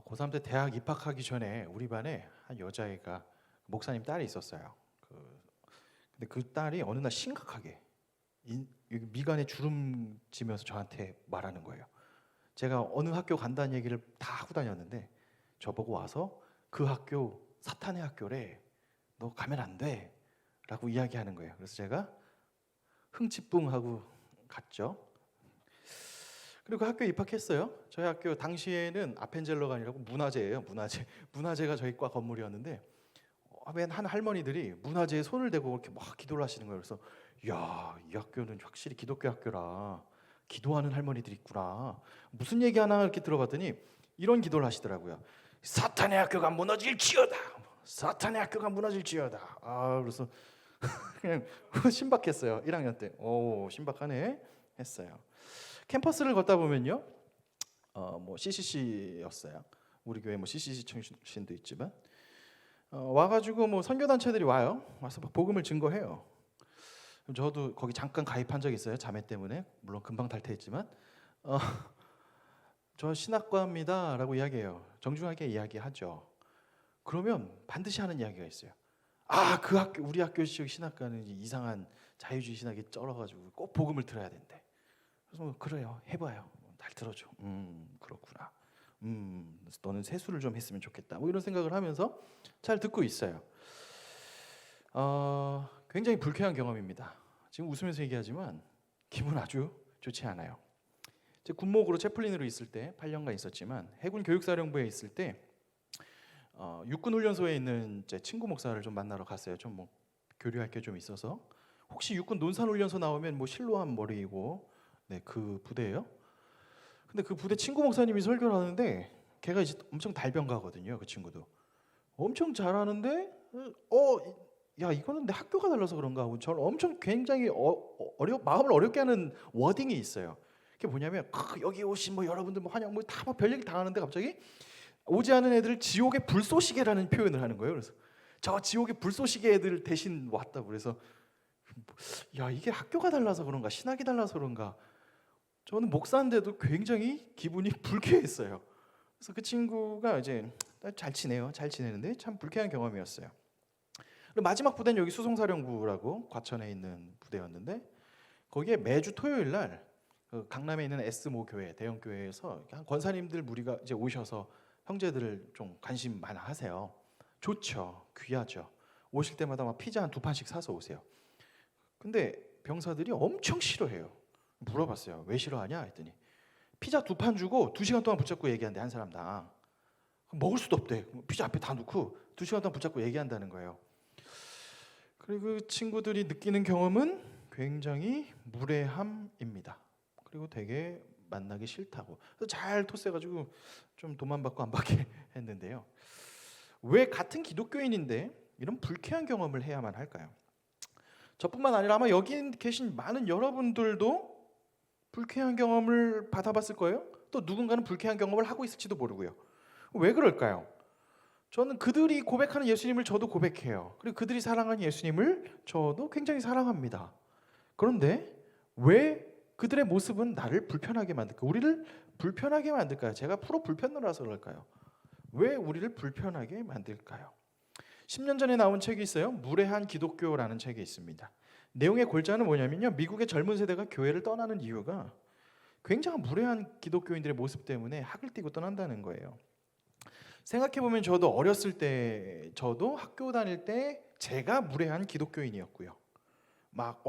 고3 때 대학 입학하기 전에 우리 반에 한 여자애가 목사님 딸이 있었어요. 근데 그 딸이 어느 날 심각하게 여기 미간에 주름 지면서 저한테 말하는 거예요. 제가 어느 학교 간다는 얘기를 다 하고 다녔는데 저보고 와서 그 학교 사탄의 학교래. 너 가면 안 돼. 라고 이야기하는 거예요. 그래서 제가 흥칫뿡하고 갔죠. 그리고 그 학교에 입학했어요. 저희 학교 당시에는 아펜젤러가 아니라고 문화재예요. 문화재가 저희 과 건물이었는데 맨 한 할머니들이 문화재에 손을 대고 이렇게 막 기도를 하시는 거예요. 그래서 야, 이 학교는 확실히 기독교 학교라. 기도하는 할머니들이 있구나. 무슨 얘기 하나 이렇게 들어봤더니 이런 기도를 하시더라고요. 사탄의 학교가 무너질지어다. 사탄의 학교가 무너질지어다. 그래서 그냥 신박했어요. 1학년 때. 오, 신박하네 했어요. 캠퍼스를 걷다 보면요, 뭐 CCC였어요. 우리 교회 뭐 CCC 청신도 있지만 와가지고 뭐 선교단체들이 와요. 와서 복음을 증거해요. 저도 거기 잠깐 가입한 적이 있어요. 자매 때문에. 물론 금방 탈퇴했지만 저 신학과입니다라고 이야기해요. 정중하게 이야기하죠. 그러면 반드시 하는 이야기가 있어요. 그 학교, 우리 학교 신학과는 이상한 자유주의 신학이 쩔어가지고 꼭 복음을 들어야 된대. 그래서 그래요, 해봐요. 잘 들어줘. 그렇구나. 너는 세수를 좀 했으면 좋겠다. 뭐 이런 생각을 하면서 잘 듣고 있어요. 굉장히 불쾌한 경험입니다. 지금 웃으면서 얘기하지만 기분 아주 좋지 않아요. 제 군목으로 채플린으로 있을 때 8년간 있었지만 해군 교육사령부에 있을 때 육군 훈련소에 있는 제 친구 목사를 좀 만나러 갔어요. 좀 뭐 교류할 게 좀 있어서. 혹시 육군 논산 훈련소 나오면 뭐 실로한 머리이고 네, 그 부대예요. 근데 그 부대 친구 목사님이 설교를 하는데 걔가 이제 엄청 달변가거든요. 그 친구도 엄청 잘하는데 야, 이거는 내 학교가 달라서 그런가 하고 저는 엄청 굉장히 마음을 어렵게 하는 워딩이 있어요. 그게 뭐냐면 여기 오신 뭐 여러분들 뭐 환영 뭐 다 뭐 별얘기 다 하는데 갑자기 오지 않은 애들을 지옥의 불쏘시개라는 표현을 하는 거예요. 그래서 저 지옥의 불쏘시개 애들 대신 왔다고. 그래서 야, 이게 학교가 달라서 그런가 신학이 달라서 그런가 저는 목사인데도 굉장히 기분이 불쾌했어요. 그래서 그 친구가 이제 잘 지내요. 잘 지내는데 참 불쾌한 경험이었어요. 그리고 마지막 부대는 여기 수송사령부라고 과천에 있는 부대였는데 거기에 매주 토요일 날 강남에 있는 S모 교회 대형 교회에서 권사님들 무리가 이제 오셔서 형제들을 좀 관심 많아 하세요. 좋죠, 귀하죠. 오실 때마다 막 피자 한 2판씩 사서 오세요. 근데 병사들이 엄청 싫어해요. 물어봤어요. 왜 싫어하냐 했더니 피자 2판 주고 2시간 동안 붙잡고 얘기한대. 한 사람당. 먹을 수도 없대. 피자 앞에 다 놓고 2시간 동안 붙잡고 얘기한다는 거예요. 그리고 그 친구들이 느끼는 경험은 굉장히 무례함입니다. 그리고 되게 만나기 싫다고. 그래서 잘 토스해가지고 좀 돈만 받고 안 받게 했는데요. 왜 같은 기독교인인데 이런 불쾌한 경험을 해야만 할까요? 저뿐만 아니라 아마 여기 계신 많은 여러분들도 불쾌한 경험을 받아봤을 거예요. 또 누군가는 불쾌한 경험을 하고 있을지도 모르고요. 왜 그럴까요? 저는 그들이 고백하는 예수님을 저도 고백해요. 그리고 그들이 사랑하는 예수님을 저도 굉장히 사랑합니다. 그런데 왜 그들의 모습은 나를 불편하게 만들까? 우리를 불편하게 만들까요? 제가 프로 불편러라서 그럴까요? 왜 우리를 불편하게 만들까요? 10년 전에 나온 책이 있어요. 무례한 기독교라는 책이 있습니다. 내용의 골자는 뭐냐면요, 미국의 젊은 세대가 교회를 떠나는 이유가 굉장히 무례한 기독교인들의 모습 때문에 학을 띄고 떠난다는 거예요. 생각해보면 저도 어렸을 때, 저도 학교 다닐 때 제가 무례한 기독교인이었고요. 막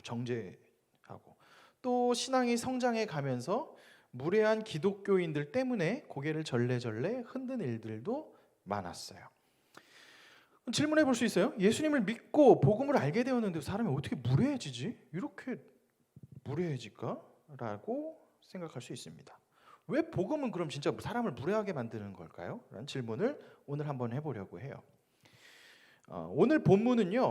정죄하고 또 신앙이 성장해 가면서 무례한 기독교인들 때문에 고개를 절레절레 흔든 일들도 많았어요. 질문해 볼 수 있어요? 예수님을 믿고 복음을 알게 되었는데 사람이 어떻게 무례해지지? 이렇게 무례해질까? 라고 생각할 수 있습니다. 왜 복음은 그럼 진짜 사람을 무례하게 만드는 걸까요? 라는 질문을 오늘 한번 해보려고 해요. 오늘 본문은요,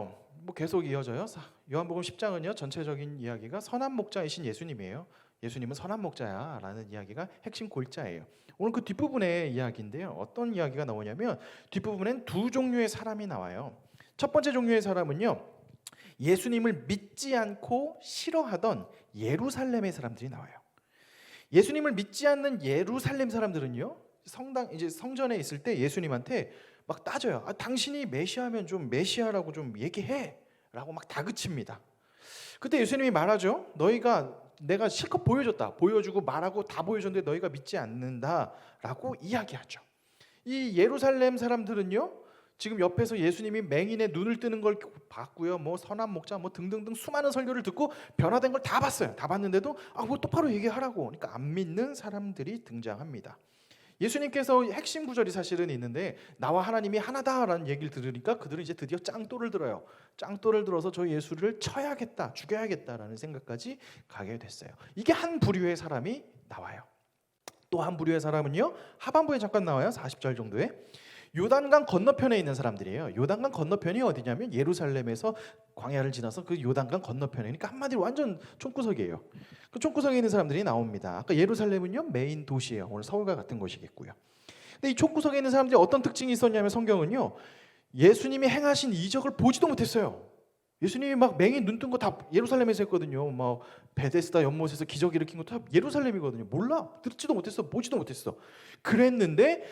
뭐 계속 이어져요. 요한복음 10장은요, 전체적인 이야기가 선한 목자이신 예수님이에요. 예수님은 선한 목자야 라는 이야기가 핵심 골자예요. 오늘 그 뒷부분의 이야기인데요, 어떤 이야기가 나오냐면 뒷부분엔 두 종류의 사람이 나와요. 첫 번째 종류의 사람은요, 예수님을 믿지 않고 싫어하던 예루살렘의 사람들이 나와요. 예수님을 믿지 않는 예루살렘 사람들은요, 이제 성전에 있을 때 예수님한테 막 따져요. 당신이 메시아면 좀 메시아라고 좀 얘기해라고 막 다그칩니다. 그때 예수님이 말하죠. 내가 실컷 보여줬다. 보여주고 말하고 다 보여줬는데 너희가 믿지 않는다라고 이야기하죠. 이 예루살렘 사람들은요, 지금 옆에서 예수님이 맹인의 눈을 뜨는 걸 봤고요, 뭐 선한 목자 뭐 등등등 수많은 설교를 듣고 변화된 걸 다 봤어요. 다 봤는데도 뭐 똑바로 얘기하라고. 그러니까 안 믿는 사람들이 등장합니다. 예수님께서 핵심 구절이 사실은 있는데, 나와 하나님이 하나다라는 얘기를 들으니까 그들은 이제 드디어 짱돌을 들어요. 짱돌을 들어서 저 예수를 쳐야겠다, 죽여야겠다라는 생각까지 가게 됐어요. 이게 한 부류의 사람이 나와요. 또 한 부류의 사람은요, 하반부에 잠깐 나와요. 40절 정도에. 요단강 건너편에 있는 사람들이에요. 요단강 건너편이 어디냐면 예루살렘에서 광야를 지나서 그 요단강 건너편에, 그러니까 한마디로 완전 촌구석이에요. 그 촌구석에 있는 사람들이 나옵니다. 아까 예루살렘은요 메인 도시예요. 오늘 서울과 같은 곳이겠고요. 근데 이 촌구석에 있는 사람들이 어떤 특징이 있었냐면, 성경은요 예수님이 행하신 이적을 보지도 못했어요. 예수님이 막 맹인 눈 뜬 거 다 예루살렘에서 했거든요. 막 베데스다 연못에서 기적 일으킨 거 다 예루살렘이거든요. 몰라, 듣지도 못했어, 보지도 못했어. 그랬는데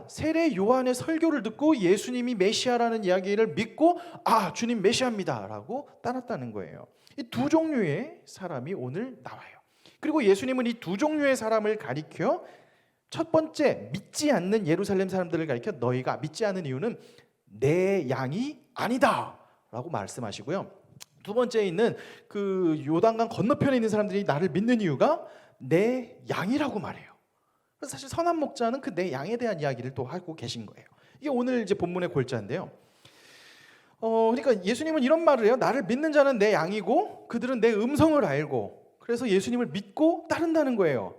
세례 요한의 설교를 듣고 예수님이 메시아라는 이야기를 믿고 주님 메시아입니다라고 따랐다는 거예요. 이 두 종류의 사람이 오늘 나와요. 그리고 예수님은 이 두 종류의 사람을 가리켜, 첫 번째 믿지 않는 예루살렘 사람들을 가리켜 너희가 믿지 않는 이유는 내 양이 아니다 라고 말씀하시고요. 두 번째에 있는 그 요단강 건너편에 있는 사람들이 나를 믿는 이유가 내 양이라고 말해요. 그래서 사실 선한 목자는 그 내 양에 대한 이야기를 또 하고 계신 거예요. 이게 오늘 이제 본문의 골자인데요. 그러니까 예수님은 이런 말을 해요. 나를 믿는 자는 내 양이고 그들은 내 음성을 알고, 그래서 예수님을 믿고 따른다는 거예요.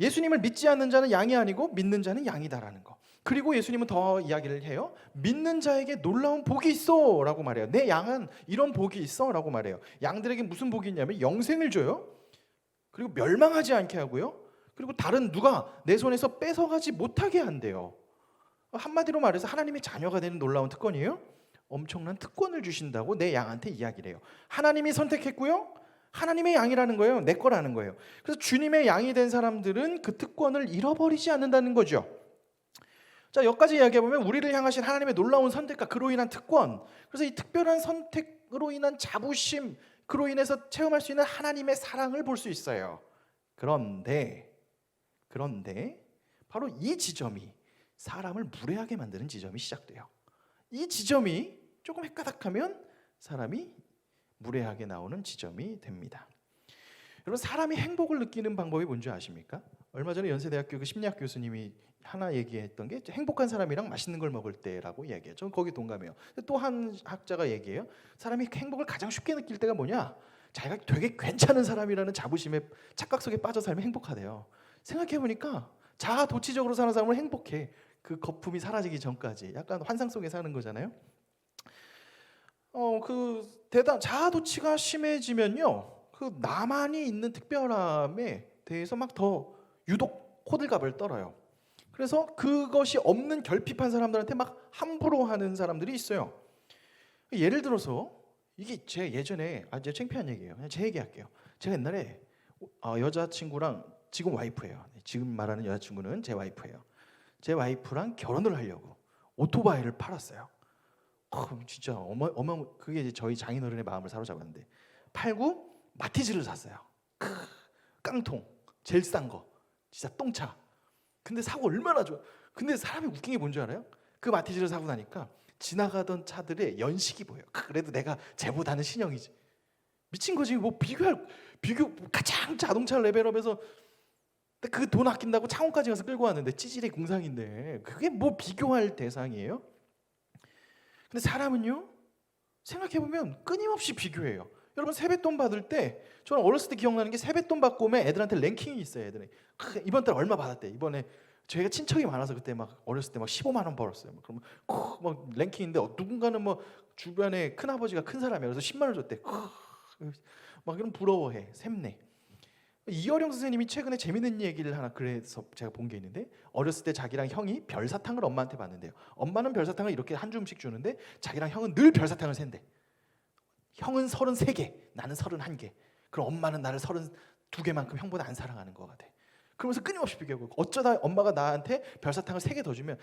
예수님을 믿지 않는 자는 양이 아니고 믿는 자는 양이다라는 거. 그리고 예수님은 더 이야기를 해요. 믿는 자에게 놀라운 복이 있어 라고 말해요. 내 양은 이런 복이 있어 라고 말해요. 양들에게 무슨 복이 있냐면 영생을 줘요. 그리고 멸망하지 않게 하고요. 그리고 다른 누가 내 손에서 뺏어가지 못하게 한대요. 한마디로 말해서 하나님의 자녀가 되는 놀라운 특권이에요. 엄청난 특권을 주신다고 내 양한테 이야기를 해요. 하나님이 선택했고요, 하나님의 양이라는 거예요. 내 거라는 거예요. 그래서 주님의 양이 된 사람들은 그 특권을 잃어버리지 않는다는 거죠. 자, 여기까지 이야기해보면 우리를 향하신 하나님의 놀라운 선택과 그로 인한 특권, 그래서 이 특별한 선택으로 인한 자부심, 그로 인해서 체험할 수 있는 하나님의 사랑을 볼 수 있어요. 그런데 바로 이 지점이 사람을 무례하게 만드는 지점이 시작돼요. 이 지점이 조금 헷가닥하면 사람이 무례하게 나오는 지점이 됩니다. 여러분, 사람이 행복을 느끼는 방법이 뭔지 아십니까? 얼마 전에 연세대학교 그 심리학 교수님이 하나 얘기했던 게 행복한 사람이랑 맛있는 걸 먹을 때라고 이야기해요. 저는 거기 동감해요. 또 한 학자가 얘기해요. 사람이 행복을 가장 쉽게 느낄 때가 뭐냐? 자기가 되게 괜찮은 사람이라는 자부심에 착각 속에 빠져 살면 행복하대요. 생각해보니까 자아도취적으로 사는 사람은 행복해. 그 거품이 사라지기 전까지 약간 환상 속에 사는 거잖아요. 자아도취가 심해지면요, 그 나만이 있는 특별함에 대해서 막 더 유독 호들갑을 떨어요. 그래서 그것이 없는 결핍한 사람들한테 막 함부로 하는 사람들이 있어요. 예를 들어서 이게 제 예전에 제가 창피한 얘기예요. 그냥 제 얘기할게요. 제가 옛날에 여자친구랑, 지금 와이프예요. 지금 말하는 여자친구는 제 와이프예요. 제 와이프랑 결혼을 하려고 오토바이를 팔았어요. 진짜 그게 이제 저희 장인어른의 마음을 사로잡았는데, 팔고 마티즈를 샀어요. 깡통, 제일 싼 거, 진짜 똥차. 근데 사고 얼마나 좋아. 근데 사람이 웃긴 게 뭔지 알아요? 그 마티즈를 사고 나니까 지나가던 차들의 연식이 보여요. 그래도 내가 쟤보다는 신형이지. 미친 거지. 뭐 비교 가장 자동차 레벨업에서 그 돈 아낀다고 창원까지 가서 끌고 왔는데 찌질이 공상인데 그게 뭐 비교할 대상이에요? 근데 사람은요, 생각해보면 끊임없이 비교해요. 여러분, 세뱃돈 받을 때 저는 어렸을 때 기억나는 게, 세뱃돈 받고 오면 애들한테 랭킹이 있어요. 애들이 이번 달 얼마 받았대. 이번에 저희가 친척이 많아서 그때 막 어렸을 때 막 15만 원 벌었어요. 그러면 막 랭킹인데 누군가는 뭐 주변에 큰 아버지가 큰 사람이야. 그래서 10만 원 줬대. 막 이런 부러워해, 샘내. 이어령 선생님이 최근에 재밌는 얘기를 하나 그래서 제가 본 게 있는데, 어렸을 때 자기랑 형이 별사탕을 엄마한테 받는데요. 엄마는 별사탕을 이렇게 한 줌씩 주는데 자기랑 형은 늘 별사탕을 샌대. 형은 33개, 나는 31개. 그럼 엄마는 나를 32개만큼 형보다 안 사랑하는 것 같아. 그러면서 끊임없이 비교하고 어쩌다 엄마가 나한테 별사탕을 3개 더 주면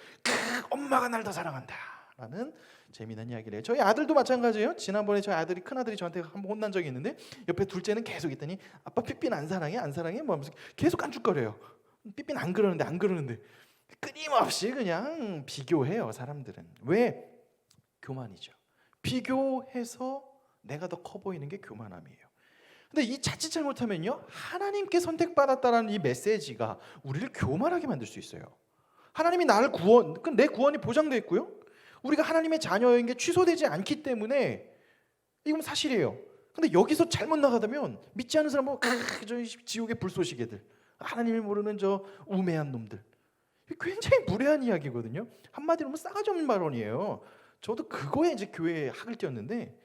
엄마가 날 더 사랑한다 라는 재미난 이야기를 해요. 저희 아들도 마찬가지예요. 지난번에 저희 아들이 큰아들이 저한테 한번 혼난 적이 있는데 옆에 둘째는 계속 있더니 아빠 삐삐는 안 사랑해? 안 사랑해? 뭐 하면서 계속 깐죽거려요. 삐삐는 안 그러는데 끊임없이 그냥 비교해요. 사람들은. 왜? 교만이죠. 비교해서 내가 더 커 보이는 게 교만함이에요. 근데 이 자칫 잘못하면요, 하나님께 선택받았다라는 이 메시지가 우리를 교만하게 만들 수 있어요. 하나님이 나를 내 구원이 보장되어 있고요, 우리가 하나님의 자녀인 게 취소되지 않기 때문에 이건 사실이에요. 근데 여기서 잘못 나가다면 믿지 않는 사람은 저 지옥의 불쏘시개들, 하나님을 모르는 저 우매한 놈들, 굉장히 무례한 이야기거든요. 한마디로 하면 싸가지 없는 발언이에요. 저도 그거에 이제 교회에 학을 띄었는데,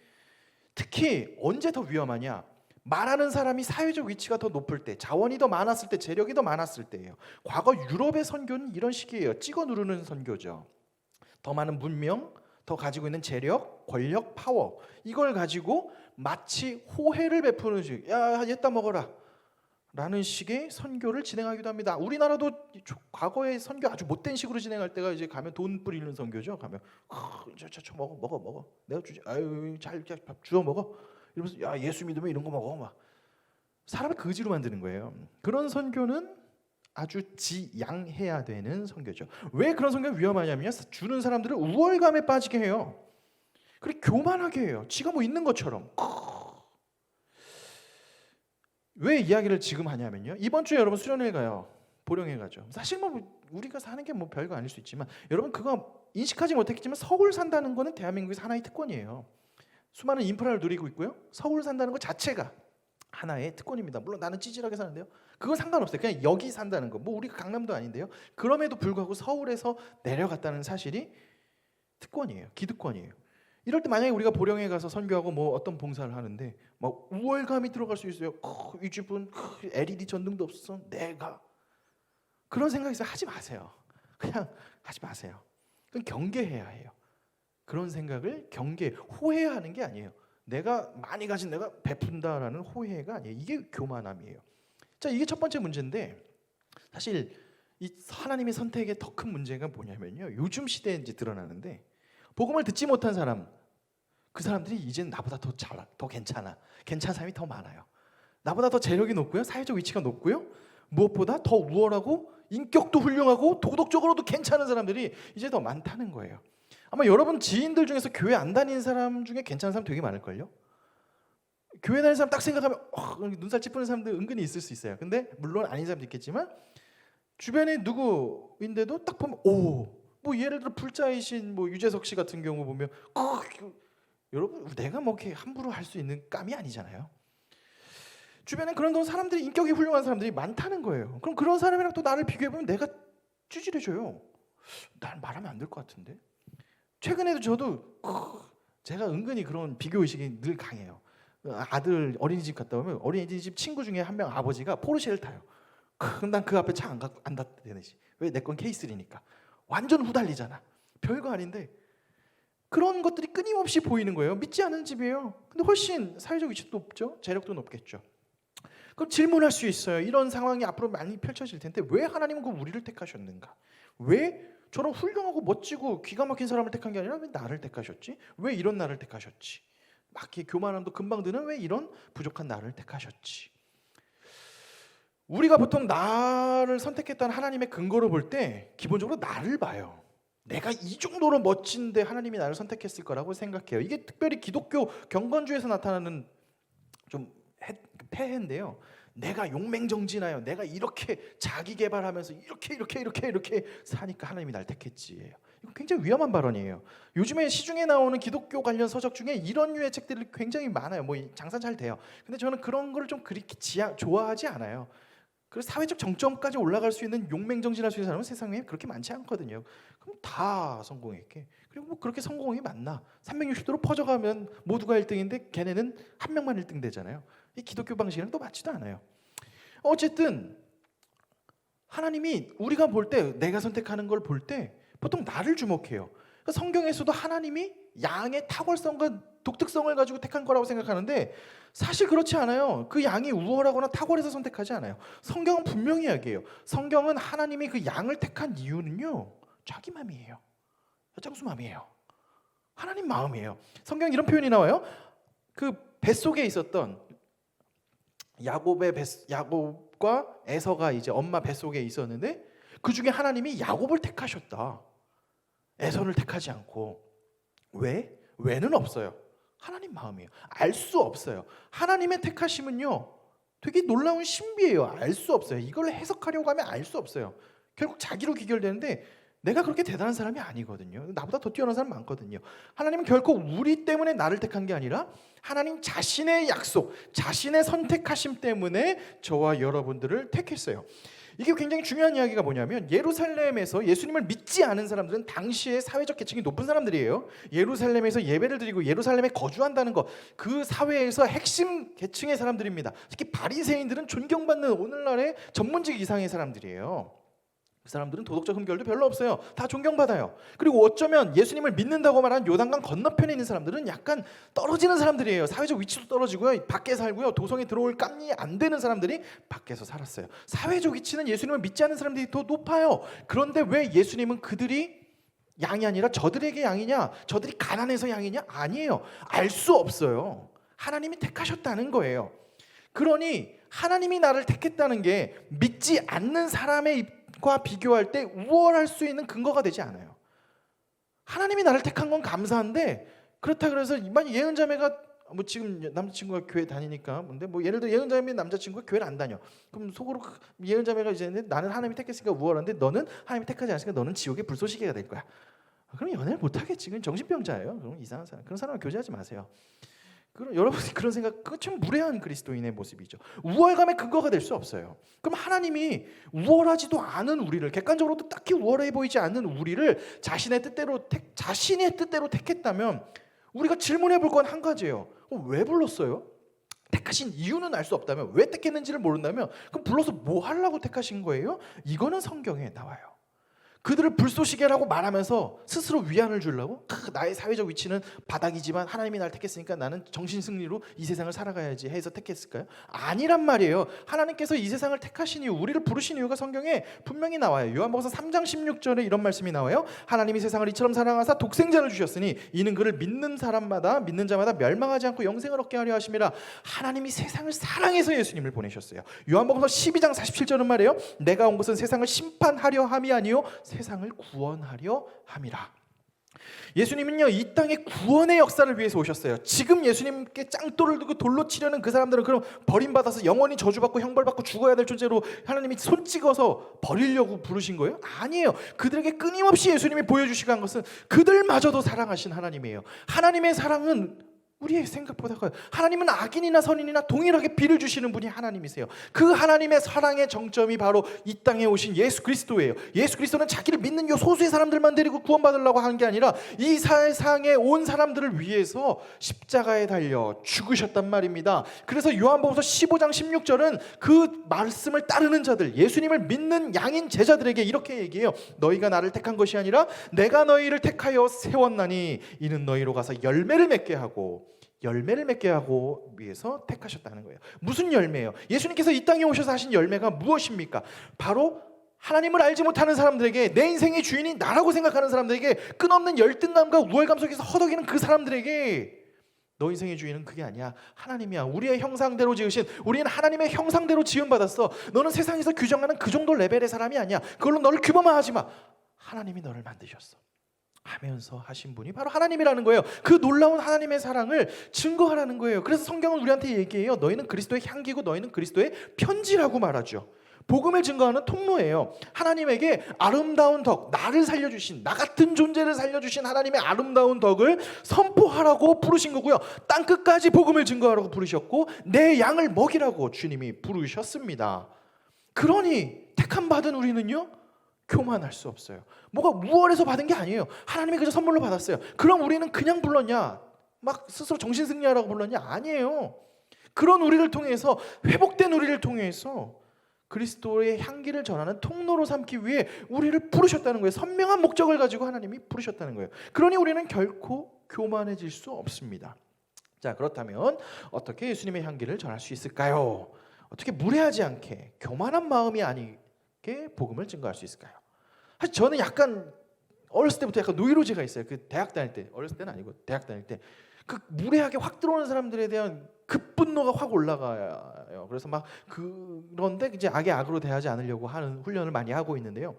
특히 언제 더 위험하냐? 말하는 사람이 사회적 위치가 더 높을 때, 자원이 더 많았을 때, 재력이 더 많았을 때예요. 과거 유럽의 선교는 이런 식이에요. 찍어 누르는 선교죠. 더 많은 문명, 더 가지고 있는 재력, 권력, 파워, 이걸 가지고 마치 호혜를 베푸는 식, 야 얘따 먹어라 라는 식의 선교를 진행하기도 합니다. 우리나라도 과거에 선교 아주 못된 식으로 진행할 때가 이제 가면 돈 뿌리는 선교죠. 가면 저 먹어 내가 주지, 아유 잘 밥 주워 먹어 이러면서 야 예수 믿으면 이런 거 먹어 막 사람을 거지로 만드는 거예요. 그런 선교는 아주 지양해야 되는 선교죠. 왜 그런 선교가 위험하냐면요, 주는 사람들을 우월감에 빠지게 해요. 그리고 교만하게 해요. 지가 뭐 있는 것처럼. 왜 이야기를 지금 하냐면요, 이번 주에 여러분 수련회 가요. 보령회 가죠. 사실 뭐 우리가 사는 게 뭐 별거 아닐 수 있지만, 여러분 그거 인식하지 못했겠지만 서울 산다는 거는 대한민국에서 하나의 특권이에요. 수많은 인프라를 누리고 있고요, 서울 산다는 것 자체가 하나의 특권입니다. 물론 나는 찌질하게 사는데요, 그건 상관없어요. 그냥 여기 산다는 거, 뭐 우리가 강남도 아닌데요, 그럼에도 불구하고 서울에서 내려갔다는 사실이 특권이에요. 기득권이에요. 이럴 때 만약에 우리가 보령에 가서 선교하고 뭐 어떤 봉사를 하는데 막 우월감이 들어갈 수 있어요. 이 집은 LED 전등도 없어, 내가 그런 생각이 있어요. 하지 마세요. 그냥 하지 마세요. 그건 경계해야 해요. 그런 생각을 호혜하는 게 아니에요. 내가 많이 가진 내가 베푼다라는 호혜가 아니에요. 이게 교만함이에요. 자, 이게 첫 번째 문제인데, 사실 이 하나님의 선택의 더 큰 문제가 뭐냐면요, 요즘 시대에 이제 드러나는데, 복음을 듣지 못한 사람, 그 사람들이 이제는 나보다 더 괜찮은 사람이 더 많아요. 나보다 더 재력이 높고요, 사회적 위치가 높고요, 무엇보다 더 우월하고 인격도 훌륭하고 도덕적으로도 괜찮은 사람들이 이제 더 많다는 거예요. 아마 여러분 지인들 중에서 교회 안 다니는 사람 중에 괜찮은 사람 되게 많을걸요? 교회 다니는 사람 딱 생각하면 눈살 찌푸는 사람들 은근히 있을 수 있어요. 근데 물론 아닌 사람도 있겠지만, 주변에 누구인데도 딱 보면 뭐 예를 들어 불자이신 뭐 유재석 씨 같은 경우 보면 여러분 내가 뭐 이렇게 함부로 할 수 있는 깜이 아니잖아요. 주변에 그런 사람들이, 인격이 훌륭한 사람들이 많다는 거예요. 그럼 그런 사람이랑 또 나를 비교해보면 내가 찌질해져요. 난 말하면 안 될 것 같은데. 최근에도 저도 제가 은근히 그런 비교의식이 늘 강해요. 아들 어린이집 갔다 오면 어린이집 친구 중에 한 명 아버지가 포르쉐를 타요. 난 그 앞에 차 안 닿다 되지. 왜? 내 건 K3니까. 완전 후달리잖아. 별거 아닌데 그런 것들이 끊임없이 보이는 거예요. 믿지 않는 집이에요. 근데 훨씬 사회적 위치도 높죠. 재력도 높겠죠. 그럼 질문할 수 있어요. 이런 상황이 앞으로 많이 펼쳐질 텐데 왜 하나님은 그 우리를 택하셨는가? 왜 저런 훌륭하고 멋지고 기가 막힌 사람을 택한 게 아니라 왜 나를 택하셨지? 왜 이런 나를 택하셨지? 막 이렇게 교만함도 금방 드는 왜 이런 부족한 나를 택하셨지? 우리가 보통 나를 선택했다는 하나님의 근거로 볼 때 기본적으로 나를 봐요. 내가 이 정도로 멋진데 하나님이 나를 선택했을 거라고 생각해요. 이게 특별히 기독교 경건주의에서 나타나는 좀 폐해인데요. 내가 용맹정진하여 내가 이렇게 자기 개발하면서 이렇게 사니까 하나님이 날 택했지. 이거 굉장히 위험한 발언이에요. 요즘에 시중에 나오는 기독교 관련 서적 중에 이런 류의 책들이 굉장히 많아요. 뭐 장사 잘 돼요. 근데 저는 그런 거를 좀 그렇게 좋아하지 않아요. 그래서 사회적 정점까지 올라갈 수 있는 용맹정진할 수 있는 사람은 세상에 그렇게 많지 않거든요. 그럼 다 성공했게. 그리고 뭐 그렇게 성공이 맞나? 360도로 퍼져가면 모두가 1등인데 걔네는 한 명만 1등 되잖아요. 이 기독교 방식이랑 또 맞지도 않아요. 어쨌든 하나님이 우리가 볼 때, 내가 선택하는 걸 볼 때 보통 나를 주목해요. 그러니까 성경에서도 하나님이 양의 탁월성과 독특성을 가지고 택한 거라고 생각하는데 사실 그렇지 않아요. 그 양이 우월하거나 탁월해서 선택하지 않아요. 성경은 분명히 이야기해요. 성경은 하나님이 그 양을 택한 이유는요, 자기 마음이에요. 여장수 마음이에요. 하나님 마음이에요. 성경 이런 표현이 나와요. 그 뱃속에 있었던 야곱과 에서가 이제 엄마 뱃속에 있었는데 그 중에 하나님이 야곱을 택하셨다. 에서를 택하지 않고. 왜? 왜는 없어요. 하나님 마음이에요. 알 수 없어요. 하나님의 택하심은요, 되게 놀라운 신비예요. 알 수 없어요. 이걸 해석하려고 하면 알 수 없어요. 결국 자기로 귀결되는데 내가 그렇게 대단한 사람이 아니거든요. 나보다 더 뛰어난 사람 많거든요. 하나님은 결코 우리 때문에 나를 택한 게 아니라 하나님 자신의 약속, 자신의 선택하심 때문에 저와 여러분들을 택했어요. 이게 굉장히 중요한 이야기가 뭐냐면 예루살렘에서 예수님을 믿지 않은 사람들은 당시의 사회적 계층이 높은 사람들이에요. 예루살렘에서 예배를 드리고 예루살렘에 거주한다는 것, 그 사회에서 핵심 계층의 사람들입니다. 특히 바리새인들은 존경받는 오늘날의 전문직 이상의 사람들이에요. 그 사람들은 도덕적 흠결도 별로 없어요. 다 존경받아요. 그리고 어쩌면 예수님을 믿는다고 말하는 요단강 건너편에 있는 사람들은 약간 떨어지는 사람들이에요. 사회적 위치도 떨어지고요. 밖에 살고요. 도성에 들어올 깜이 안 되는 사람들이 밖에서 살았어요. 사회적 위치는 예수님을 믿지 않는 사람들이 더 높아요. 그런데 왜 예수님은 그들이 양이 아니라 저들에게 양이냐? 저들이 가난해서 양이냐? 아니에요. 알 수 없어요. 하나님이 택하셨다는 거예요. 그러니 하나님이 나를 택했다는 게 믿지 않는 사람의 과 비교할 때 우월할 수 있는 근거가 되지 않아요. 하나님이 나를 택한 건 감사한데 그렇다 그래서 만약 예언자매가 뭐 지금 남자친구가 교회 다니니까 근데 뭐 예를 들어 예언자매 남자친구가 교회를 안 다녀. 그럼 속으로 예언자매가 이제 나는 하나님이 택했으니까 우월한데 너는 하나님이 택하지 않으니까 너는 지옥의 불쏘시개가 될 거야. 그럼 연애를 못 하겠지. 그건 정신병자예요. 그럼 이상한 사람. 그런 사람을 교제하지 마세요. 여러분이 그런 생각, 그건 참 무례한 그리스도인의 모습이죠. 우월감의 근거가 될 수 없어요. 그럼 하나님이 우월하지도 않은 우리를, 객관적으로도 딱히 우월해 보이지 않는 우리를 자신의 뜻대로 택했다면 우리가 질문해 볼 건 한 가지예요. 왜 불렀어요? 택하신 이유는 알 수 없다면, 왜 택했는지를 모른다면 그럼 불러서 뭐 하려고 택하신 거예요? 이거는 성경에 나와요. 그들을 불쏘시개라고 말하면서 스스로 위안을 주려고 나의 사회적 위치는 바닥이지만 하나님이 날 택했으니까 나는 정신승리로 이 세상을 살아가야지 해서 택했을까요? 아니란 말이에요. 하나님께서 이 세상을 택하신 이유, 우리를 부르신 이유가 성경에 분명히 나와요. 요한복음 3장 16절에 이런 말씀이 나와요. 하나님이 세상을 이처럼 사랑하사 독생자를 주셨으니 이는 그를 믿는 자마다 멸망하지 않고 영생을 얻게 하려 하심이라. 하나님이 세상을 사랑해서 예수님을 보내셨어요. 요한복음 12장 47절은 말이에요. 내가 온 것은 세상을 심판하려 함이 아니요 세상을 구원하려 함이라. 예수님은요 이 땅의 구원의 역사를 위해서 오셨어요. 지금 예수님께 짱돌을 두고 돌로 치려는 그 사람들은 그럼 버림받아서 영원히 저주받고 형벌받고 죽어야 될 존재로 하나님이 손 찍어서 버리려고 부르신 거예요? 아니에요. 그들에게 끊임없이 예수님이 보여주시고 한 것은 그들마저도 사랑하신 하나님이에요. 하나님의 사랑은 우리의 생각보다 커요. 하나님은 악인이나 선인이나 동일하게 비를 주시는 분이 하나님이세요. 그 하나님의 사랑의 정점이 바로 이 땅에 오신 예수 그리스도예요. 예수 그리스도는 자기를 믿는 요 소수의 사람들만 데리고 구원받으려고 하는 게 아니라 이 세상에 온 사람들을 위해서 십자가에 달려 죽으셨단 말입니다. 그래서 요한복음 15장 16절은 그 말씀을 따르는 자들, 예수님을 믿는 양인 제자들에게 이렇게 얘기해요. 너희가 나를 택한 것이 아니라 내가 너희를 택하여 세웠나니 이는 너희로 가서 열매를 맺게 하고 위해서 택하셨다는 거예요. 무슨 열매예요? 예수님께서 이 땅에 오셔서 하신 열매가 무엇입니까? 바로 하나님을 알지 못하는 사람들에게, 내 인생의 주인이 나라고 생각하는 사람들에게, 끝없는 열등감과 우월감 속에서 허덕이는 그 사람들에게 너 인생의 주인은 그게 아니야. 하나님이야. 우리의 형상대로 지으신, 우리는 하나님의 형상대로 지음받았어. 너는 세상에서 규정하는 그 정도 레벨의 사람이 아니야. 그걸로 너를 규범화하지 마. 하나님이 너를 만드셨어 하면서 하신 분이 바로 하나님이라는 거예요. 그 놀라운 하나님의 사랑을 증거하라는 거예요. 그래서 성경은 우리한테 얘기해요. 너희는 그리스도의 향기고 너희는 그리스도의 편지라고 말하죠. 복음을 증거하는 통로예요. 하나님에게 아름다운 덕, 나를 살려주신, 나 같은 존재를 살려주신 하나님의 아름다운 덕을 선포하라고 부르신 거고요. 땅끝까지 복음을 증거하라고 부르셨고 내 양을 먹이라고 주님이 부르셨습니다. 그러니 택함 받은 우리는요 교만할 수 없어요. 뭐가 우월해서 받은 게 아니에요. 하나님이 그저 선물로 받았어요. 그럼 우리는 그냥 불렀냐? 막 스스로 정신승리하라고 불렀냐? 아니에요. 그런 우리를 통해서, 회복된 우리를 통해서 그리스도의 향기를 전하는 통로로 삼기 위해 우리를 부르셨다는 거예요. 선명한 목적을 가지고 하나님이 부르셨다는 거예요. 그러니 우리는 결코 교만해질 수 없습니다. 자, 그렇다면 어떻게 예수님의 향기를 전할 수 있을까요? 어떻게 무례하지 않게 교만한 마음이 아니게 복음을 증거할 수 있을까요? 사실 저는 약간 어렸을 때부터 약간 노이로제가 있어요. 그 대학 다닐 때, 어렸을 때는 아니고 대학 다닐 때 그 무례하게 확 들어오는 사람들에 대한 급분노가 확 올라가요. 그래서 막 그런데 이제 악의 악으로 대하지 않으려고 하는 훈련을 많이 하고 있는데요.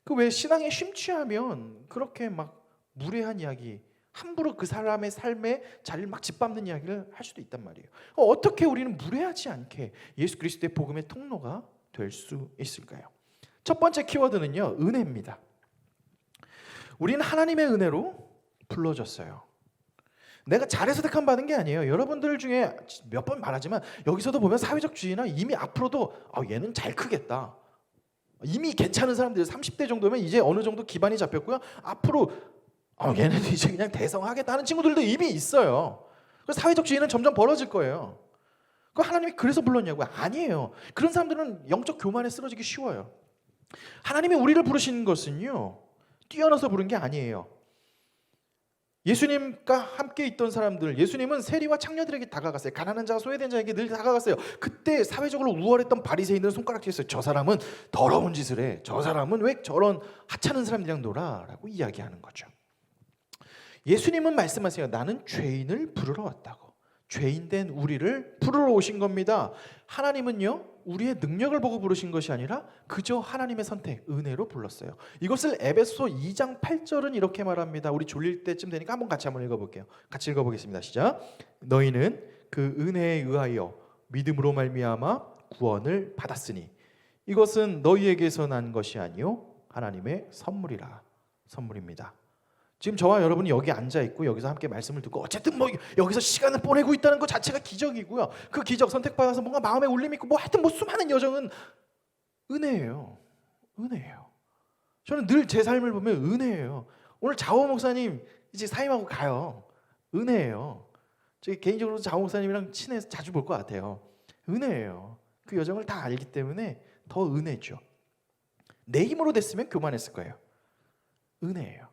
그 왜 신앙에 심취하면 그렇게 막 무례한 이야기, 함부로 그 사람의 삶에 자리를 막 짓밟는 이야기를 할 수도 있단 말이에요. 어떻게 우리는 무례하지 않게 예수 그리스도의 복음의 통로가 될 수 있을까요? 첫 번째 키워드는요, 은혜입니다. 우리는 하나님의 은혜로 불러졌어요. 내가 잘해서 택함 받은 게 아니에요. 여러분들 중에 몇 번 말하지만 여기서도 보면 사회적 주의나 이미 앞으로도 얘는 잘 크겠다. 이미 괜찮은 사람들 30대 정도면 이제 어느 정도 기반이 잡혔고요. 앞으로 얘는 이제 그냥 대성하겠다는 친구들도 이미 있어요. 그래서 사회적 주의는 점점 벌어질 거예요. 그 하나님이 그래서 불렀냐고요? 아니에요. 그런 사람들은 영적 교만에 쓰러지기 쉬워요. 하나님이 우리를 부르신 것은요, 뛰어나서 부른 게 아니에요. 예수님과 함께 있던 사람들, 예수님은 세리와 창녀들에게 다가갔어요. 가난한 자와 소외된 자에게 늘 다가갔어요. 그때 사회적으로 우월했던 바리새인들은 손가락질했어요. 저 사람은 더러운 짓을 해. 저 사람은 왜 저런 하찮은 사람들이랑 놀아? 라고 이야기하는 거죠. 예수님은 말씀하세요. 나는 죄인을 부르러 왔다고. 죄인된 우리를 부르러 오신 겁니다. 하나님은요, 우리의 능력을 보고 부르신 것이 아니라 그저 하나님의 선택, 은혜로 불렀어요. 이것을 에베소 2장 8절은 이렇게 말합니다. 우리 졸릴 때쯤 되니까 같이 한번 읽어볼게요. 같이 읽어보겠습니다. 시작. 너희는 그 은혜에 의하여 믿음으로 말미암아 구원을 받았으니 이것은 너희에게서 난 것이 아니요 하나님의 선물이라. 선물입니다. 지금 저와 여러분이 여기 앉아 있고 여기서 함께 말씀을 듣고 어쨌든 뭐 여기서 시간을 보내고 있다는 것 자체가 기적이고요. 그 기적 선택받아서 뭔가 마음에 울림이 있고 뭐 하여튼 뭐 수많은 여정은 은혜예요. 은혜예요. 저는 늘 제 삶을 보면 은혜예요. 오늘 자오 목사님 이제 사임하고 가요. 은혜예요. 저 개인적으로 자오 목사님이랑 친해서 자주 볼 것 같아요. 은혜예요. 그 여정을 다 알기 때문에 더 은혜죠. 내 힘으로 됐으면 교만했을 거예요. 은혜예요.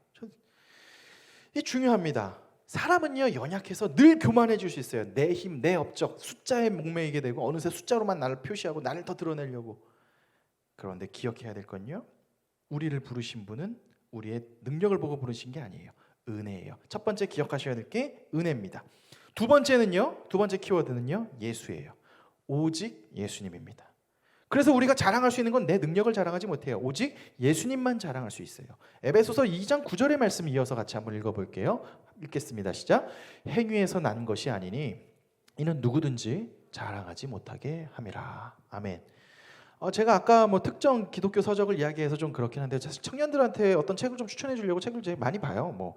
이게 중요합니다. 사람은요, 연약해서 늘 교만해질 수 있어요. 내 힘, 내 업적, 숫자에 목매이게 되고 어느새 숫자로만 나를 표시하고 나를 더 드러내려고. 그런데 기억해야 될 건요, 우리를 부르신 분은 우리의 능력을 보고 부르신 게 아니에요. 은혜예요. 첫 번째 기억하셔야 될 게 은혜입니다. 두 번째 키워드는요, 예수예요. 오직 예수님입니다. 그래서 우리가 자랑할 수 있는 건 내 능력을 자랑하지 못해요. 오직 예수님만 자랑할 수 있어요. 에베소서 2장 9절의 말씀 이어서 같이 한번 읽어볼게요. 읽겠습니다. 시작. 행위에서 난 것이 아니니 이는 누구든지 자랑하지 못하게 함이라. 아멘. 제가 아까 뭐 특정 기독교 서적을 이야기해서 좀 그렇긴 한데 사실 청년들한테 어떤 책을 좀 추천해 주려고 책을 제일 많이 봐요.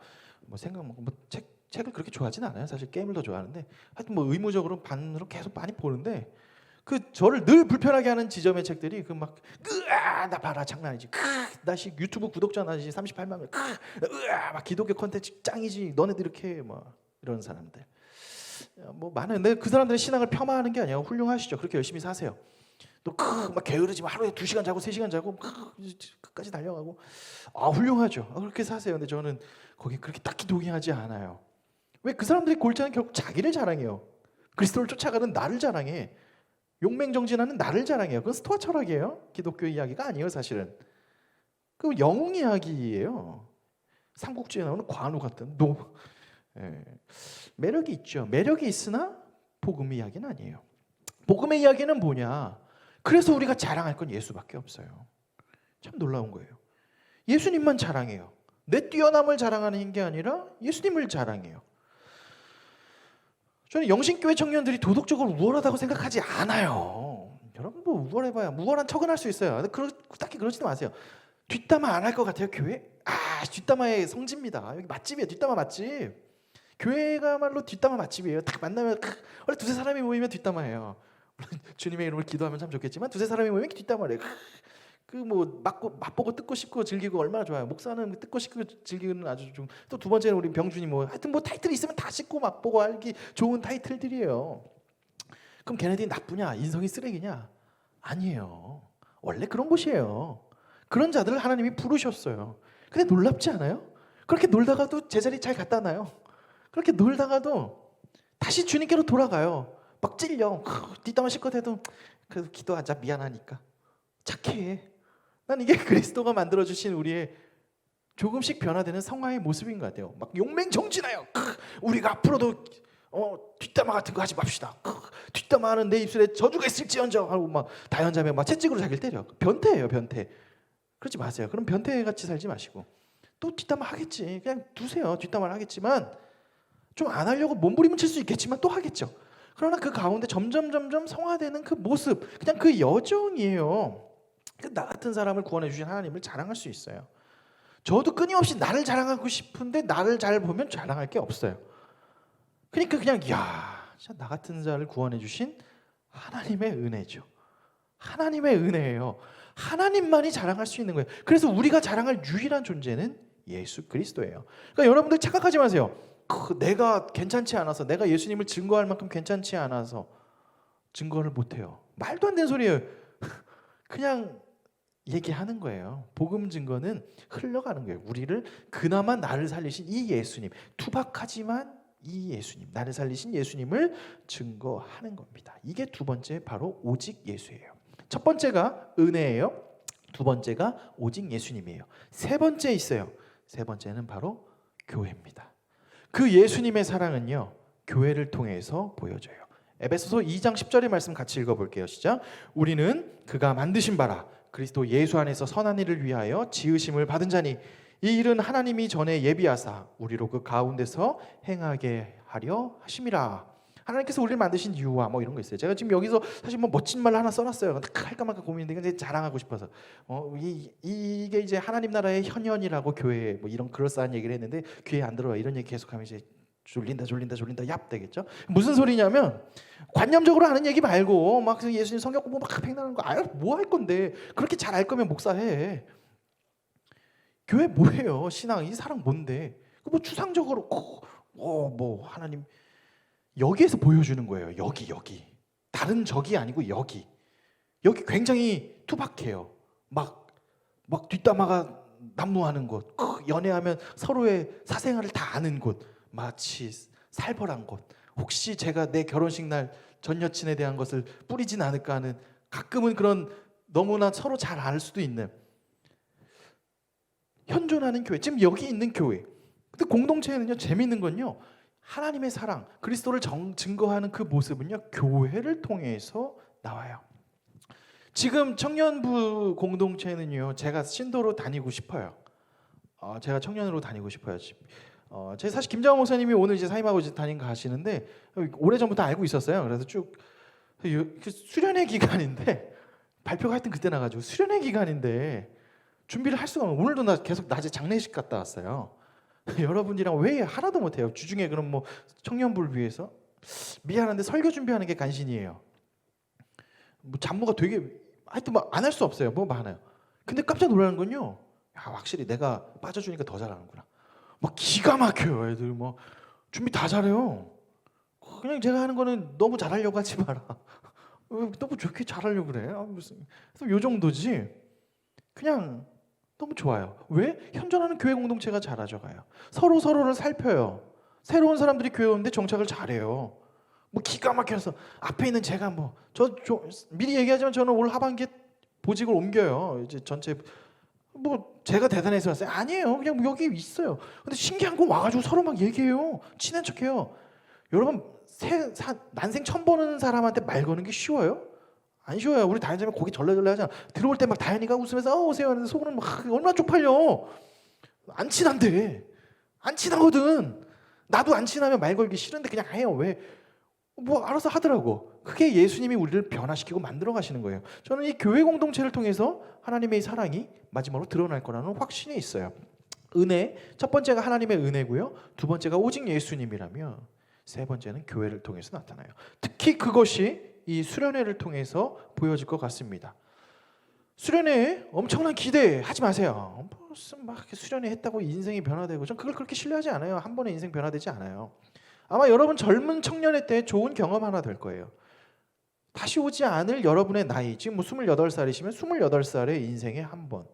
책을 그렇게 좋아하지는 않아요. 사실 게임을 더 좋아하는데 하여튼 뭐 의무적으로 반으로 계속 많이 보는데 그 저를 늘 불편하게 하는 지점의 책들이 그 막 나 봐라 장난 아니지. 나 유튜브 구독자 나지 38만 명. 막 기독교 콘텐츠 짱이지. 너네들 이렇게 뭐 이런 사람들. 뭐 많아요. 근데 그 사람들의 신앙을 폄하하는 게 아니에요. 훌륭하시죠. 그렇게 열심히 사세요. 또 막 게으르지 마. 하루에 2시간 자고 3시간 자고 끝까지 달려가고 훌륭하죠. 그렇게 사세요. 근데 저는 거기 그렇게 딱히 동의하지 않아요. 왜 그 사람들이 골자는 결국 자기를 자랑해요. 그리스도를 쫓아가는 나를 자랑해. 용맹정진하는 나를 자랑해요. 그건 스토아 철학이에요. 기독교 이야기가 아니에요, 사실은. 그 영웅 이야기예요. 삼국지에 나오는 관우 같은 매력이 있죠. 매력이 있으나 복음 이야기는 아니에요. 복음의 이야기는 뭐냐? 그래서 우리가 자랑할 건 예수밖에 없어요. 참 놀라운 거예요. 예수님만 자랑해요. 내 뛰어남을 자랑하는 게 아니라 예수님을 자랑해요. 저는 영신교회 청년들이 도덕적으로 우월하다고 생각하지 않아요. 여러분 뭐 우월해봐야 우월한 척은 할 수 있어요. 딱히 그러지도 마세요. 뒷담화 안 할 것 같아요, 교회? 뒷담화의 성지입니다. 여기 맛집이에요. 뒷담화 맛집. 교회가말로 뒷담화 맛집이에요. 딱 만나면 원래 두세 사람이 모이면 뒷담화예요. 주님의 이름을 기도하면 참 좋겠지만 두세 사람이 모이면 뒷담화래요. 뭐 맛보고 뜯고 싶고 즐기고 얼마나 좋아요. 목사는 뜯고 싶고 즐기는 아주 좀. 또 두 번째는 우리 병준이 하여튼 뭐 타이틀이 있으면 다 씹고 맛보고 알기 좋은 타이틀들이에요. 그럼 걔네들이 나쁘냐? 인성이 쓰레기냐? 아니에요. 원래 그런 곳이에요. 그런 자들을 하나님이 부르셨어요. 근데 놀랍지 않아요? 그렇게 놀다가도 제자리 잘 갖다 놔요. 그렇게 놀다가도 다시 주님께로 돌아가요. 막 찔려. 뒷담화 실컷 해도 그래도 기도하자, 미안하니까. 착해. 난 이게 그리스도가 만들어주신 우리의 조금씩 변화되는 성화의 모습인 것 같아요. 막 용맹정진하여 우리가 앞으로도 뒷담화 같은 거 하지 맙시다. 뒷담화하는 내 입술에 저주가 있을지언정 하고 막 다연자매 막 채찍으로 자기를 때려. 변태예요, 변태. 그러지 마세요. 그럼 변태같이 살지 마시고 또 뒷담화 하겠지. 그냥 두세요. 뒷담화를 하겠지만 좀 안 하려고 몸부림은 칠 수 있겠지만 또 하겠죠. 그러나 그 가운데 점점 성화되는 그 모습, 그냥 그 여정이에요. 나 같은 사람을 구원해 주신 하나님을 자랑할 수 있어요. 저도 끊임없이 나를 자랑하고 싶은데 나를 잘 보면 자랑할 게 없어요. 그러니까 그냥 진짜 나 같은 자를 구원해 주신 하나님의 은혜죠. 하나님의 은혜예요. 하나님만이 자랑할 수 있는 거예요. 그래서 우리가 자랑할 유일한 존재는 예수 그리스도예요. 그러니까 여러분들 착각하지 마세요. 내가 괜찮지 않아서, 내가 예수님을 증거할 만큼 괜찮지 않아서 증거를 못해요. 말도 안 되는 소리예요. 그냥 얘기하는 거예요. 복음 증거는 흘러가는 거예요. 우리를 그나마 나를 살리신 이 예수님, 투박하지만 이 예수님, 나를 살리신 예수님을 증거하는 겁니다. 이게 두 번째 바로 오직 예수예요. 첫 번째가 은혜예요. 두 번째가 오직 예수님이에요. 세 번째 있어요. 세 번째는 바로 교회입니다. 그 예수님의 사랑은요, 교회를 통해서 보여져요. 에베소서 2장 10절의 말씀 같이 읽어볼게요. 시작. 우리는 그가 만드신 바라 그리스도 예수 안에서 선한 일을 위하여 지으심을 받은 자니 이 일은 하나님이 전에 예비하사 우리로 그 가운데서 행하게 하려 하심이라. 하나님께서 우리를 만드신 이유와 뭐 이런 거 있어요. 제가 지금 여기서 사실 뭐 멋진 말 하나 써놨어요. 근데 할까 말까 고민인데 근데 자랑하고 싶어서 이게 이제 하나님 나라의 현현이라고 교회에 뭐 이런 그럴싸한 얘기를 했는데 귀에 안 들어와. 이런 얘기 계속하면 이제 졸린다 얍 되겠죠. 무슨 소리냐면 관념적으로 하는 얘기 말고 막 예수님 성경 공부 막 팽나는 거 뭐 할 건데 그렇게 잘 알 거면 목사해. 교회 뭐예요? 신앙 이 사랑 뭔데? 뭐 추상적으로 뭐 하나님 여기에서 보여주는 거예요. 여기 다른 적이 아니고 여기 굉장히 투박해요. 막 뒷담화가 난무하는 곳, 연애하면 서로의 사생활을 다 아는 곳, 마치 살벌한 곳. 혹시 제가 내 결혼식 날 전 여친에 대한 것을 뿌리진 않을까 하는 가끔은 그런 너무나 서로 잘 알 수도 있는 현존하는 교회. 지금 여기 있는 교회. 근데 공동체에는요 재미있는 건요 하나님의 사랑, 그리스도를 증거하는 그 모습은요 교회를 통해서 나와요. 지금 청년부 공동체는요 제가 신도로 다니고 싶어요. 제가 청년으로 다니고 싶어요. 제가 사실 김장호 목사님이 오늘 이제 사임하고 이제 가시는데 오래 전부터 알고 있었어요. 그래서 쭉 수련회 기간인데 발표가 하여튼 그때 나가지고 수련회 기간인데 준비를 할 수가 없어요. 오늘도 나 계속 낮에 장례식 갔다 왔어요. 여러분이랑 왜 하나도 못해요. 주중에 그럼 뭐 청년부를 위해서 미안한데 설교 준비하는 게 간신이에요. 뭐 잡무가 되게 하여튼 막 안 할 수 없어요. 뭐 많아요. 근데 깜짝 놀라는 건요. 확실히 내가 빠져주니까 더 잘하는구나. 막 기가 막혀요. 애들 뭐 준비 다 잘해요. 그냥 제가 하는 거는 너무 잘하려고 하지 마라. 너무 좋게 잘하려고 그래. 무슨 요 정도지. 그냥 너무 좋아요. 왜? 현존하는 교회 공동체가 자라져가요. 서로를 살펴요. 새로운 사람들이 교회 오는데 정착을 잘해요. 뭐 기가 막혀서 앞에 있는 제가 미리 얘기하지만 저는 올 하반기에 보직을 옮겨요. 이제 전체 뭐 제가 대단해서 왔어요. 아니에요. 그냥 여기 있어요. 근데 신기한 거 와가지고 서로 막 얘기해요. 친한 척해요. 여러분 난생 처음 보는 사람한테 말 거는 게 쉬워요? 안 쉬워요. 우리 다현자매 고기 절레절레 하잖아. 들어올 때 막 다현이가 웃으면서 오세요 하는데 속으로는 막 얼마나 쪽팔려. 안 친한데. 안 친하거든. 나도 안 친하면 말 걸기 싫은데 그냥 해요. 왜? 뭐 알아서 하더라고. 그게 예수님이 우리를 변화시키고 만들어 가시는 거예요. 저는 이 교회 공동체를 통해서 하나님의 사랑이 마지막으로 드러날 거라는 확신이 있어요. 은혜, 첫 번째가 하나님의 은혜고요. 두 번째가 오직 예수님이라면 세 번째는 교회를 통해서 나타나요. 특히 그것이 이 수련회를 통해서 보여질 것 같습니다. 수련회에 엄청난 기대하지 마세요. 무슨 막 수련회 했다고 인생이 변화되고 전 그걸 그렇게 신뢰하지 않아요. 한 번에 인생 변화되지 않아요. 아마 여러분 젊은 청년회 때 좋은 경험 하나 될 거예요. 다시 오지 않을 여러분의 나이, 지금 뭐 28살이시면 28살의 인생에 한 번,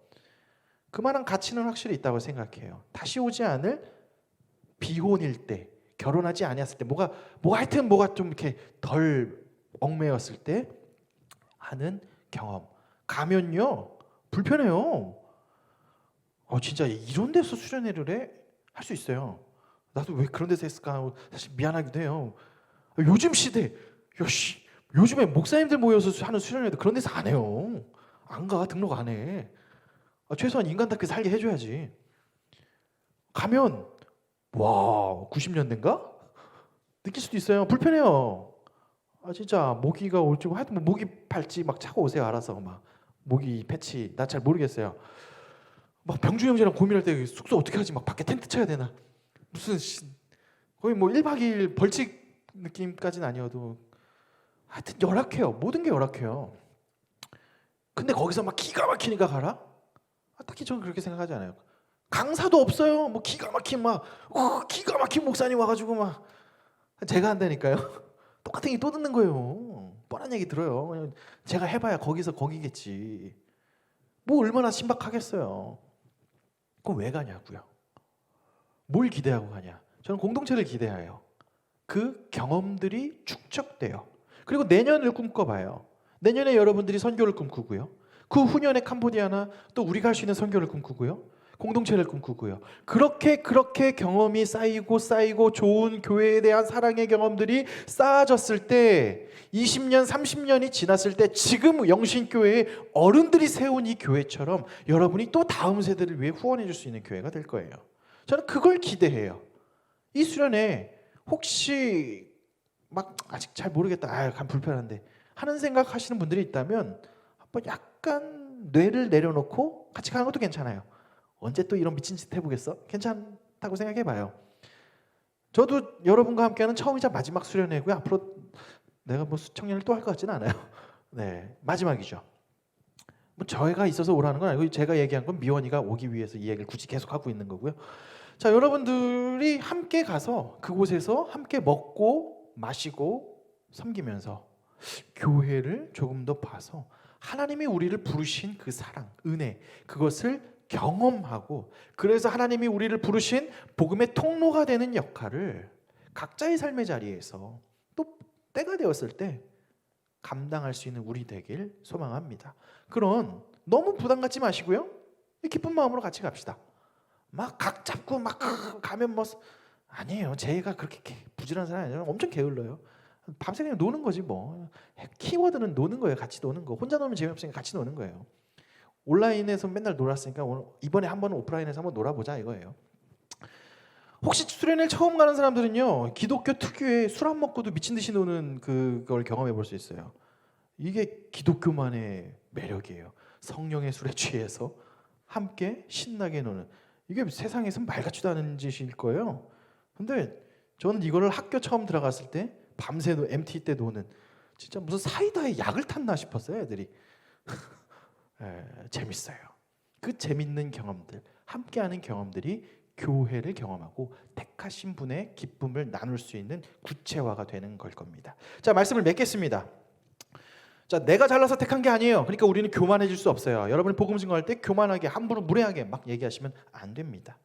그만한 가치는 확실히 있다고 생각해요. 다시 오지 않을 비혼일 때, 결혼하지 아니었을 때, 뭐가 하여튼 뭐가 좀 이렇게 덜 얽매였을 때 하는 경험. 가면요 불편해요. 진짜 이런 데서 수련회를 해? 할 수 있어요. 나도 왜 그런 데서 했을까 하고 사실 미안하기도 해요. 요즘 시대, 요즘에 목사님들 모여서 하는 수련회도 그런 데서 안 해요. 안 가, 등록 안 해. 최소한 인간답게 살게 해줘야지. 가면 와 90년대인가? 느낄 수도 있어요. 불편해요. 진짜 모기가 올지 하여튼 뭐 모기 팔찌 막 차고 오세요. 알아서 막 모기 패치 나 잘 모르겠어요. 막 병주 형제랑 고민할 때 숙소 어떻게 하지? 막 밖에 텐트 쳐야 되나? 무슨 거의 뭐 1박 2일 벌칙 느낌까지는 아니어도 하여튼 열악해요. 모든 게 열악해요. 근데 거기서 막 기가 막히니까 가라? 딱히 저는 그렇게 생각하지 않아요. 강사도 없어요. 뭐 기가 막힌 기가 막힌 목사님 와가지고 막 제가 한다니까요. 똑같은 얘기 또 듣는 거예요. 뻔한 얘기 들어요. 제가 해봐야 거기서 거기겠지. 뭐 얼마나 신박하겠어요. 그럼 왜 가냐고요. 뭘 기대하고 가냐. 저는 공동체를 기대해요. 그 경험들이 축적돼요. 그리고 내년을 꿈꿔봐요. 내년에 여러분들이 선교를 꿈꾸고요. 그 후년에 캄보디아나 또 우리가 할 수 있는 선교를 꿈꾸고요. 공동체를 꿈꾸고요. 그렇게 경험이 쌓이고 좋은 교회에 대한 사랑의 경험들이 쌓아졌을 때 20년, 30년이 지났을 때 지금 영신교회의 어른들이 세운 이 교회처럼 여러분이 또 다음 세대를 위해 후원해 줄 수 있는 교회가 될 거예요. 저는 그걸 기대해요. 이 수련회 혹시 막 아직 잘 모르겠다. 간 불편한데 하는 생각 하시는 분들이 있다면 한번 약간 뇌를 내려놓고 같이 가는 것도 괜찮아요. 언제 또 이런 미친 짓 해보겠어? 괜찮다고 생각해봐요. 저도 여러분과 함께하는 처음이자 마지막 수련회고요. 앞으로 내가 뭐 수청년을 또 할 것 같지는 않아요. 네, 마지막이죠. 뭐 저희가 있어서 오라는 건 아니고 제가 얘기한 건 미원이가 오기 위해서 이 얘기를 굳이 계속 하고 있는 거고요. 자, 여러분들이 함께 가서 그곳에서 함께 먹고 마시고 섬기면서 교회를 조금 더 봐서 하나님이 우리를 부르신 그 사랑, 은혜, 그것을 경험하고 그래서 하나님이 우리를 부르신 복음의 통로가 되는 역할을 각자의 삶의 자리에서 또 때가 되었을 때 감당할 수 있는 우리 되길 소망합니다. 그런 너무 부담 갖지 마시고요. 기쁜 마음으로 같이 갑시다. 막 각 잡고 막 가면 뭐 아니에요. 제가 그렇게 부지런한 사람이 아니라 엄청 게을러요. 밤새 그냥 노는 거지 뭐. 키워드는 노는 거예요. 같이 노는 거. 혼자 놀면 재미없으니까 같이 노는 거예요. 온라인에서 맨날 놀았으니까 이번에 한번 오프라인에서 한번 놀아보자 이거예요. 혹시 수련회를 처음 가는 사람들은요, 기독교 특유의 술 안 먹고도 미친 듯이 노는 그걸 경험해 볼 수 있어요. 이게 기독교만의 매력이에요. 성령의 술에 취해서 함께 신나게 노는. 이게 세상에서 말 같지도 않은 짓일 거예요. 근데 저는 이거를 학교 처음 들어갔을 때 밤새 MT 때 노는 진짜 무슨 사이다에 약을 탔나 싶었어요, 애들이. 재밌어요. 그 재밌는 경험들, 함께하는 경험들이 교회를 경험하고 택하신 분의 기쁨을 나눌 수 있는 구체화가 되는 걸 겁니다. 자, 말씀을 맺겠습니다. 자, 내가 잘나서 택한 게 아니에요. 그러니까 우리는 교만해질 수 없어요. 여러분이 복음 증거할 때 교만하게 함부로 무례하게 막 얘기하시면 안 됩니다.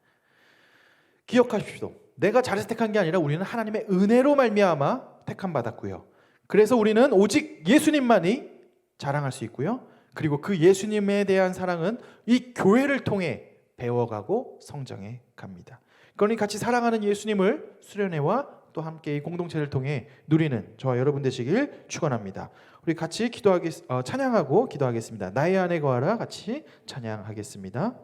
기억하십시오. 내가 잘해서 택한 게 아니라 우리는 하나님의 은혜로 말미암아 택함 받았고요. 그래서 우리는 오직 예수님만이 자랑할 수 있고요. 그리고 그 예수님에 대한 사랑은 이 교회를 통해 배워가고 성장해 갑니다. 그러니 같이 사랑하는 예수님을 수련회와 또 함께 이 공동체를 통해 누리는 저와 여러분 되시길 축원합니다. 우리 같이 찬양하고 기도하겠습니다. 나의 안에 거하라 같이 찬양하겠습니다.